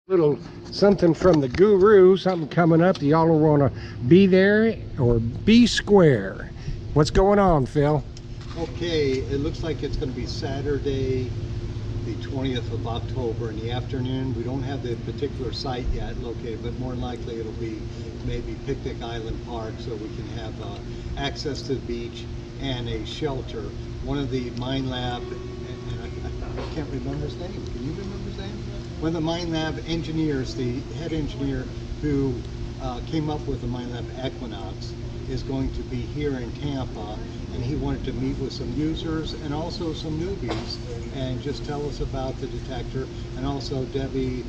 Little something from the guru, something coming up. Do y'all want to be there or be square? What's going on, Phil? Okay, it looks like it's going to be Saturday, the 20th of October in the afternoon. We don't have the particular site yet located, but more than likely it'll be maybe Picnic Island Park, so we can have access to the beach and a shelter. One of the Minelab, and I can't remember his name. Can you remember his name? One of the Minelab engineers, the head engineer who came up with the Minelab Equinox, is going to be here in Tampa, and he wanted to meet with some users and also some newbies and just tell us about the detector. And also Debbie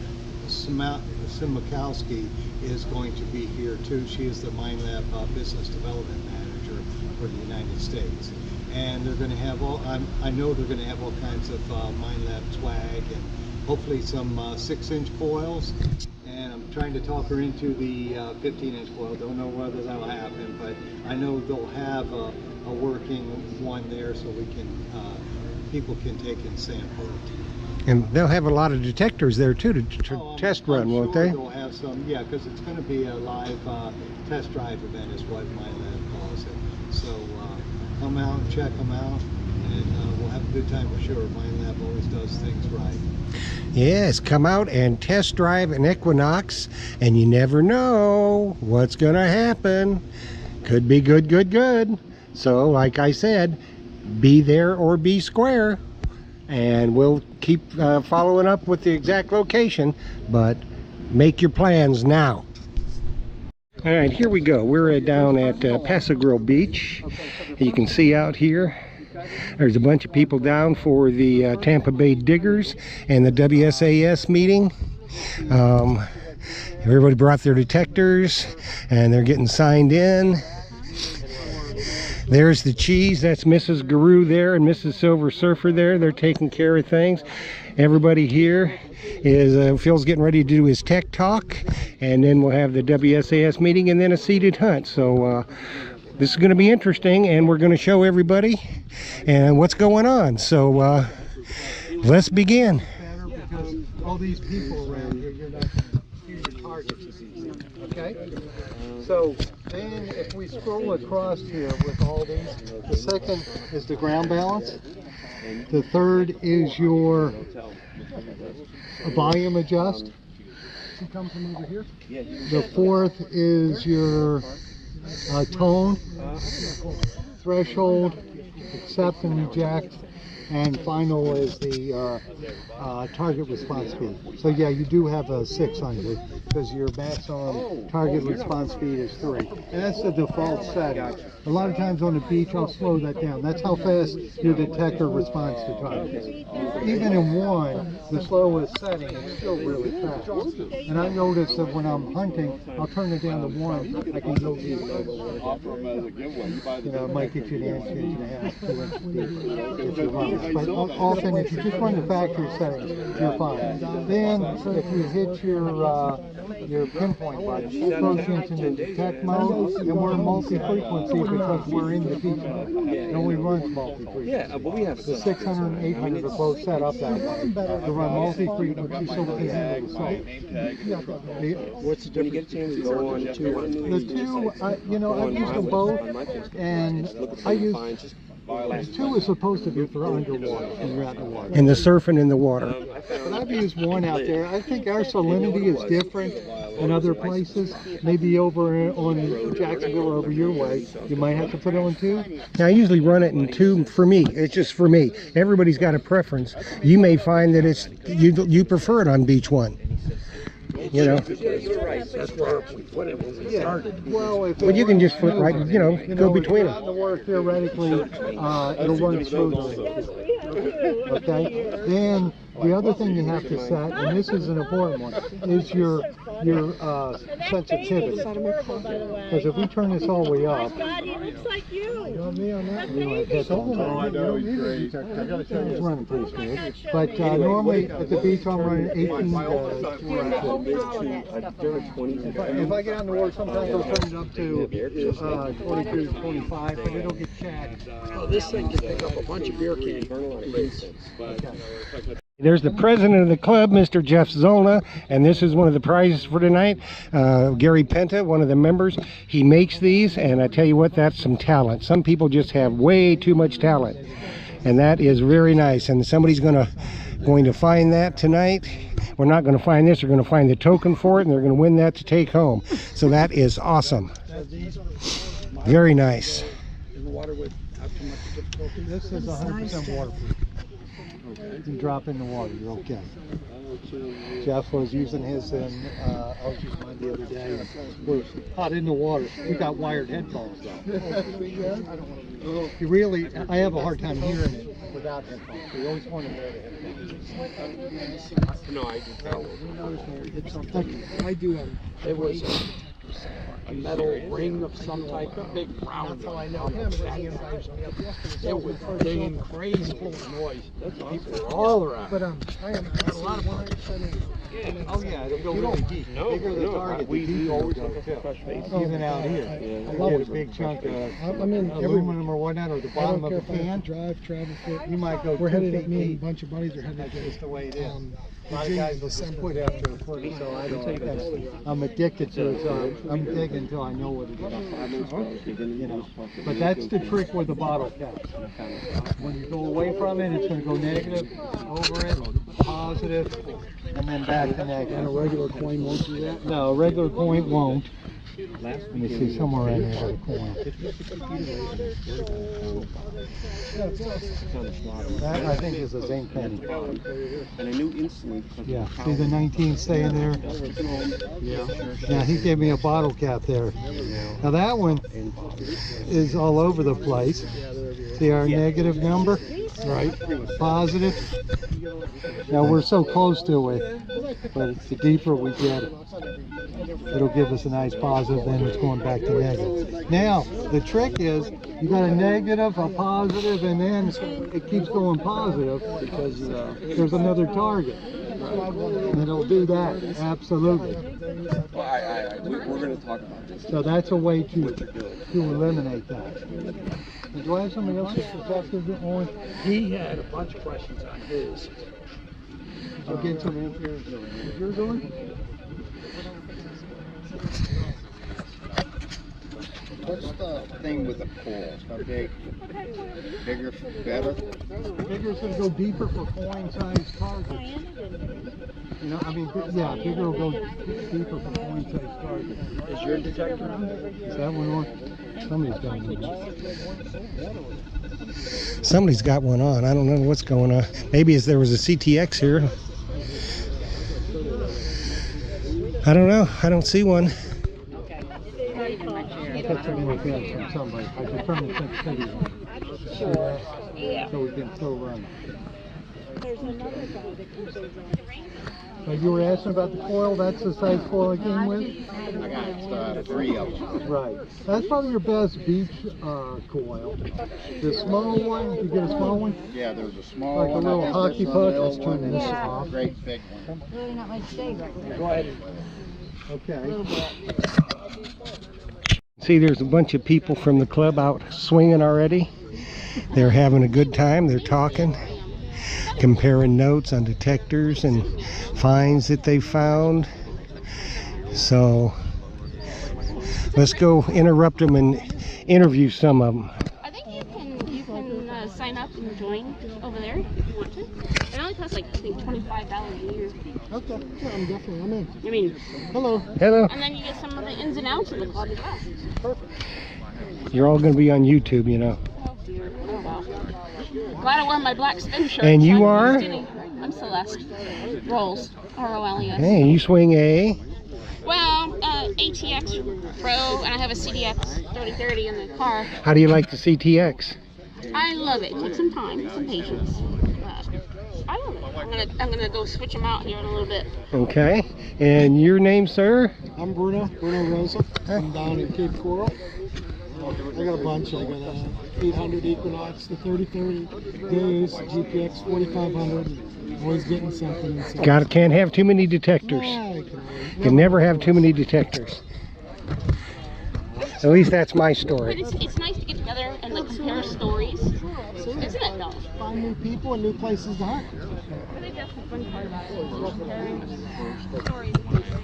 Simakowski is going to be here too. She is the Minelab Business Development Manager for the United States. And they're going to have all, I know they're going to have all kinds of Minelab swag and hopefully some 6-inch coils. And I'm trying to talk her into the 15-inch coil. Don't know whether that'll happen, but I know they'll have a working one there, so we can people can take and sample it. And they'll have a lot of detectors there too to test run, won't they? They'll have some, yeah, because it's going to be a live test drive event, is what Minelab calls it. So come out and check them out, and we'll have a good time for sure. Minelab always does things right. Yes, come out and test drive an Equinox, and you never know what's gonna happen. Could be good, good, good. So like I said, be there or be square, and we'll keep following up with the exact location, but make your plans now. All right, here we go. We're down at Passagrille Beach. You can see out here there's a bunch of people down for the Tampa Bay Diggers and the WSAS meeting. Everybody brought their detectors and they're getting signed in. There's the cheese. That's Mrs. Guru there and Mrs. Silver Surfer there. They're taking care of things. Everybody here is Phil's getting ready to do his tech talk, and then we'll have the WSAS meeting and then a seated hunt. So this is going to be interesting, and we're going to show everybody and what's going on. So let's begin. Because all these people around here, you're not going to hear your targets as easy. Okay? So then if we scroll across here with all these, the second is the ground balance. The third is your volume adjust. See, come from over here. The fourth is your tone, threshold, accept and reject, and final is the target response speed. So yeah, you do have a 600 because your maximum target response speed is 3, and that's the default setting. A lot of times on the beach I'll slow that down. That's how fast your detector responds to targets. Even in 1, the slowest setting, it's still really fast. And I notice that when I'm hunting, I'll turn it down to 1. I can go deep. You know, it might get you an inch, inch and a half, 2 inches deep if you run. But often, if you just run the factory settings, you're fine. Then, if you hit your pinpoint button, it throws you into the detect mode, and we're multi-frequency because we're in the beach mode. It only runs multi-frequency. The 600 and 800 are both set up that way to run multi-frequency, so we can handle the salt. What's the difference? When you get a chance to go on 2? The 2, you know, I've used them both, and I use. 2 is supposed to be for underwater, when you're out in the water. And the surfing in the water. But I've used 1 out there. I think our salinity is different than other places. Maybe over on Jacksonville or over your way, you might have to put it on 2. Now, I usually run it in 2 for me. It's just for me. Everybody's got a preference. You may find that it's you prefer it on beach 1. You know. You're right. That's where we put it when we started. Well, You can just flip right, go between out in the them. water, theoretically, it'll run smoothly. Okay. Then the other thing you have to set, and this is an important one, is your sensitivity. Because if we turn this all the way up, He looks like you. you know me on that. You know, it's running pretty smooth. But normally at the beach I'm running 18 to 20. If I get out in the water, sometimes I'll turn it up to 22, 25, but it'll get checked. This thing can pick up a bunch of beer cans. There's the president of the club, Mr. Jeff Zolna, and this is one of the prizes for tonight. Gary Penta, one of the members, he makes these, and I tell you what, that's some talent. Some people just have way too much talent, and that is very nice. And somebody's going to find that tonight. We're not going to find this. They're going to find the token for it, and they're going to win that to take home. So that is awesome. Very nice. This is 100% waterproof. You can drop in the water, you're okay. Jeff was using his, and I was using mine the other day. We're hot in the water. We got wired headphones though. You really, I have a hard time hearing it without headphones. We always want to wear the headphones. No, I can tell. I do. It was a metal ring of some type, a big round one. It was dinging crazy full of noise. People were all around. But I am a lot of fun. Oh yeah, it'll go really deep. No, bigger the target, we always look at too. the face. Even out here, Yeah. I love a big chunk of aluminum or whatnot, or the bottom of the can. Drive, travel fit. You might go. We're 2 headed feet up. Me and a deep. bunch of buddies are headed That's up. just the way it is. A lot of Virginia, guys will just December. quit after a foot, so I don't. I'm addicted to it, so I'm digging until I know what it is. You know, but that's the trick with the bottle caps. When you go away from it, it's going to go negative, over it, positive, and then back to negative. And a regular coin won't do that. No, a regular coin won't. Let me see, somewhere in there, a coin. That, I think, is a zinc penny. And I knew instantly. Yeah, see the 19 staying there? Yeah, he gave me a bottle cap there. Now that one is all over the place. See our negative number? Right. Positive. Now we're so close to it, but the deeper we get it, it'll give us a nice positive, then it's going back to negative. Now, the trick is, you got a negative, a positive, and then it keeps going positive because there's another target. And it'll do that, absolutely. Well, we're going to talk about this. So that's a way to eliminate that. And do I have somebody else that's protected on? He had a bunch of questions on his. I'll get some answers. Is yours on? What's the thing with the coils? How big? Bigger, better? Bigger's gonna go deeper for coin-sized targets. You know, I mean, yeah, bigger will go deeper for coin-sized targets. Is your detector on? Is that one on? Somebody's got one on. Somebody's got one on. I don't know what's going on. Maybe there was a CTX here. I don't know. I don't see one. I took some more things from somebody. I determined to take cities so we can still run. There's another guy that comes over. So you were asking about the coil? That's the size coil I came with? I got 3 of them. Right. That's probably your best beach coil. The small one, you get a small one? Yeah, there's a small Like a one. little I think hockey this puck. one, the Let's old turn one, this and off. a great big one. Really not much shade right there. Go ahead. Okay. See, there's a bunch of people from the club out swinging already. They're having a good time. They're talking, comparing notes on detectors and finds that they found. So let's go interrupt them and interview some of them. I think you can sign up and join over there if you want to. It only costs like I think $25 a year. Okay. Yeah, I'm in. I mean, Hello. Hello. and then you get some of the ins and outs of the club as well. Perfect. You're all going to be on YouTube, you know. Oh dear. Oh wow. Glad I wore my black spin shirt. And so you I are? can use any- I'm Celeste. Rolls. R-O-L-E-S. Hey, you swing a. Well, ATX Pro, and I have a CDX 3030 in the car. How do you like the CTX? I love it. Take some time, some patience. I love it. I'm gonna go switch them out here in a little bit. Okay. And your name, sir? I'm Bruno Rosa. I'm down in Cape Coral. I got a bunch. I got a 800 Equinox, the 3030, Deus, GPX 4500. Always getting something. Can't have too many detectors. Can never have too many detectors. At least that's my But story. it's nice to get together and like compare stories, isn't it though? find new people and new places to hunt. I think that's the fun part about it. Sharing stories.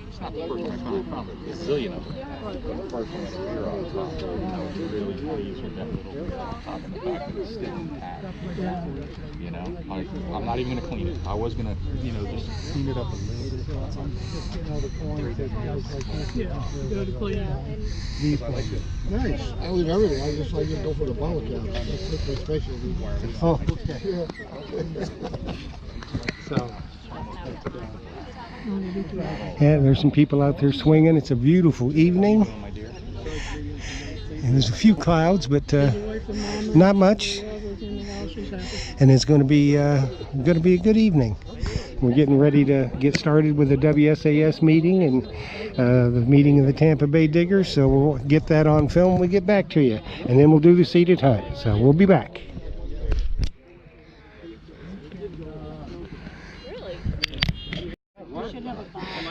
It's not the first time I found a gazillion of them. The first one was a beer on top. I was really pleased with that little beer on top and the fact that it's still intact. You know, I'm not even going to clean it. I was going to, you know, just clean it up a little bit. These places. Nice. I leave everything. I just like to go for the bottle cap. That's my specialty. Oh, okay. So, Yeah, there's some people out there swinging. It's a beautiful evening. And there's a few clouds, but not much. And it's going to be a good evening. We're getting ready to get started with the WSAS meeting and the meeting of the Tampa Bay Diggers. So we'll get that on film when we get back to you. And then we'll do the seated hunt. So we'll be back.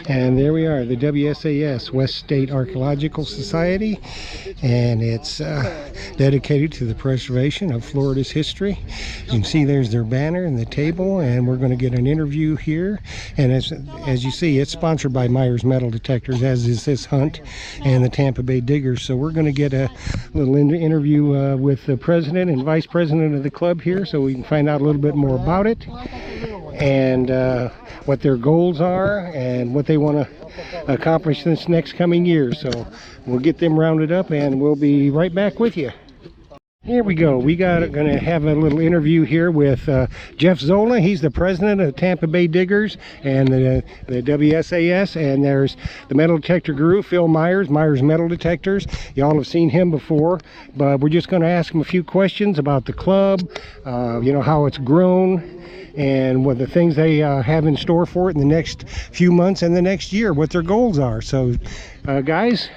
And there we are, the WSAS, West State Archaeological Society, and it's dedicated to the preservation of Florida's history. You can see there's their banner and the table, and we're going to get an interview here. And as you see, it's sponsored by Myers Metal Detectors, as is this hunt, and the Tampa Bay Diggers. So we're going to get a little interview with the president and vice president of the club here, so we can find out a little bit more about it and what their goals are and what they want to accomplish this next coming year. So we'll get them rounded up and we'll be right back with you. Here we go. We going to have a little interview here with Jeff Zola. He's the president of the Tampa Bay Diggers and the WSAS. And there's the metal detector guru, Phil Myers, Myers Metal Detectors. Y'all have seen him before, but we're just going to ask him a few questions about the club, you know, how it's grown, and what the things they have in store for it in the next few months and the next year, what their goals are. So, guys,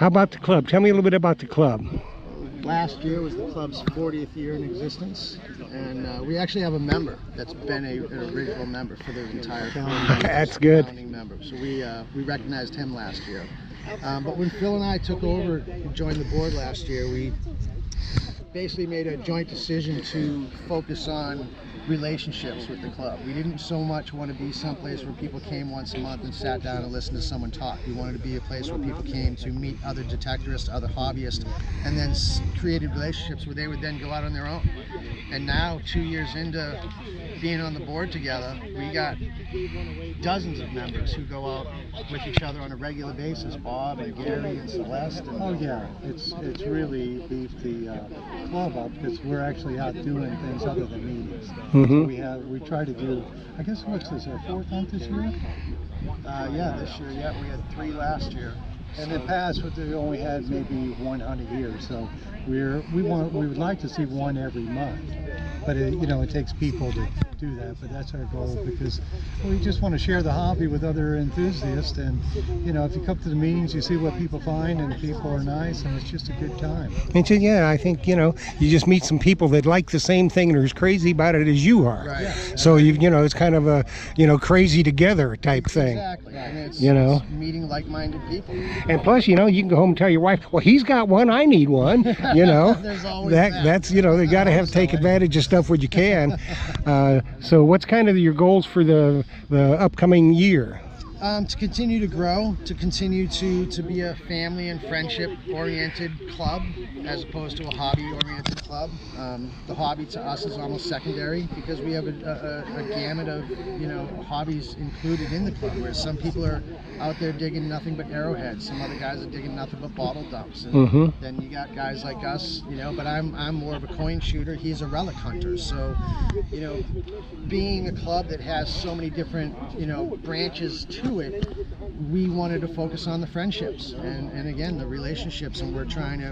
how about the club? Tell me a little bit about the club. Last year was the club's 40th year in existence, and we actually have a member that's been an original member for their entire founding. That's good. Founding member. So we recognized him last year. But when Phil and I took over and joined the board last year, we basically made a joint decision to focus on relationships with the club. We didn't so much want to be someplace where people came once a month and sat down and listened to someone talk. We wanted to be a place where people came to meet other detectorists, other hobbyists, and then created relationships where they would then go out on their own. And now, 2 years into being on the board together, we got dozens of members who go out with each other on a regular basis. Bob and Gary and Celeste. And oh yeah, it's really beefed the club up because we're actually out doing things other than meetings. So we try to do, I guess, what's this, our fourth hunt this year? Yeah, this year, yeah, we had 3 last year. And in the past, we only had maybe 1 hunt a year. So we would like to see 1 every month. But you know, it takes people to do that. But that's our goal because we just want to share the hobby with other enthusiasts. And you know, if you come to the meetings, you see what people find, and people are nice, and it's just a good time. And so, yeah, I think, you know, you just meet some people that like the same thing and are as crazy about it as you are. Right. So you know, it's kind of a, you know, crazy together type thing. Exactly. And it's, you know, it's meeting like-minded people. And plus, you know, you can go home and tell your wife, well, he's got one, I need one. You know, There's always that. That's, you know, they got to take advantage of stuff when you can. So what's kind of your goals for the upcoming year? To continue to grow, to continue to be a family and friendship-oriented club as opposed to a hobby-oriented club. The hobby to us is almost secondary because we have a gamut of, you know, hobbies included in the club, where some people are out there digging nothing but arrowheads, some other guys are digging nothing but bottle dumps, and then you got guys like us, you know, but I'm more of a coin shooter, he's a relic hunter. So, you know, being a club that has so many different, you know, branches to it, we wanted to focus on the friendships and again the relationships, and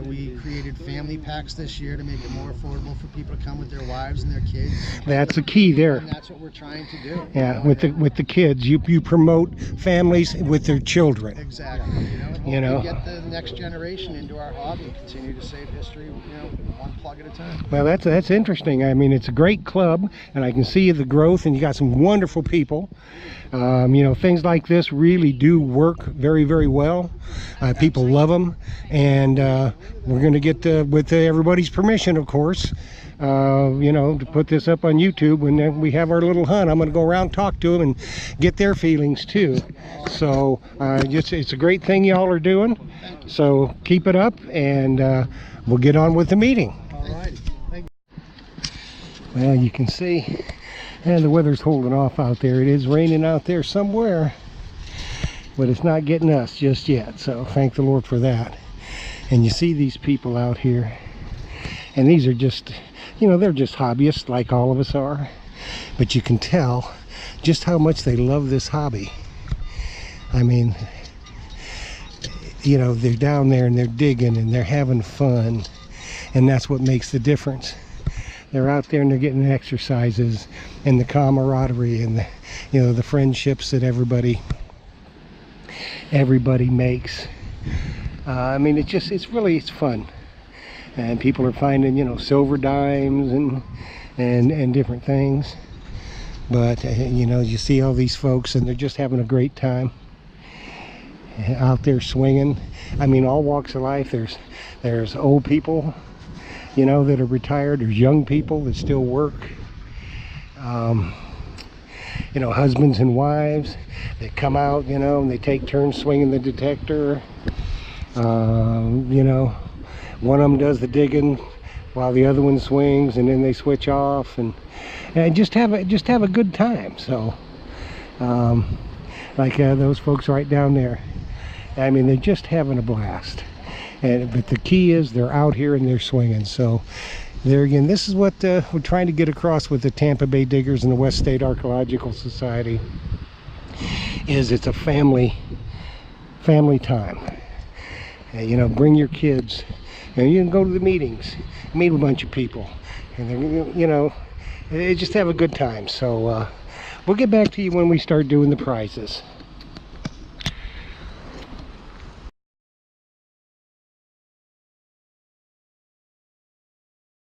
we created family packs this year to make it more affordable for people to come with their wives and their kids. That's the key there. And that's what we're trying to do. Yeah, with the kids, you promote families with their children. Exactly. You know, get the next generation into our hobby and continue to save history, you know, one plug at a time. Well, that's interesting. I mean, it's a great club, and I can see the growth, and you got some wonderful people. You know, things like like this really do work very, very well. People love them, and we're going to get with everybody's permission, of course, you know, to put this up on YouTube when we have our little hunt. I'm going to go around, talk to them, and get their feelings too. So it's a great thing y'all are doing. So keep it up, and we'll get on with the meeting. All right. Thank you. Well, you can see, and the weather's holding off out there. It is raining out there somewhere, but it's not getting us just yet. So thank the Lord for that. And you see these people out here, and these are just, you know, they're just hobbyists like all of us are, but you can tell just how much they love this hobby. I mean, you know, they're down there and they're digging and they're having fun, and that's what makes the difference. They're out there and they're getting exercises, and the camaraderie, and the, you know, the friendships that everybody makes. I mean, it's fun, and people are finding, you know, silver dimes and different things. But you know, you see all these folks and they're just having a great time out there swinging. I mean, all walks of life. There's old people, you know, that are retired. There's young people that still work. You know, husbands and wives that come out, you know, and they take turns swinging the detector. You know, one of them does the digging while the other one swings, and then they switch off and just have a good time. So like those folks right down there, I mean, they're just having a blast. But the key is they're out here and they're swinging. So there again, this is what we're trying to get across with the Tampa Bay Diggers and the West State Archaeological Society, is it's a family time. You know, bring your kids, and you can go to the meetings, meet a bunch of people, and then, you know, just have a good time. So we'll get back to you when we start doing the prizes.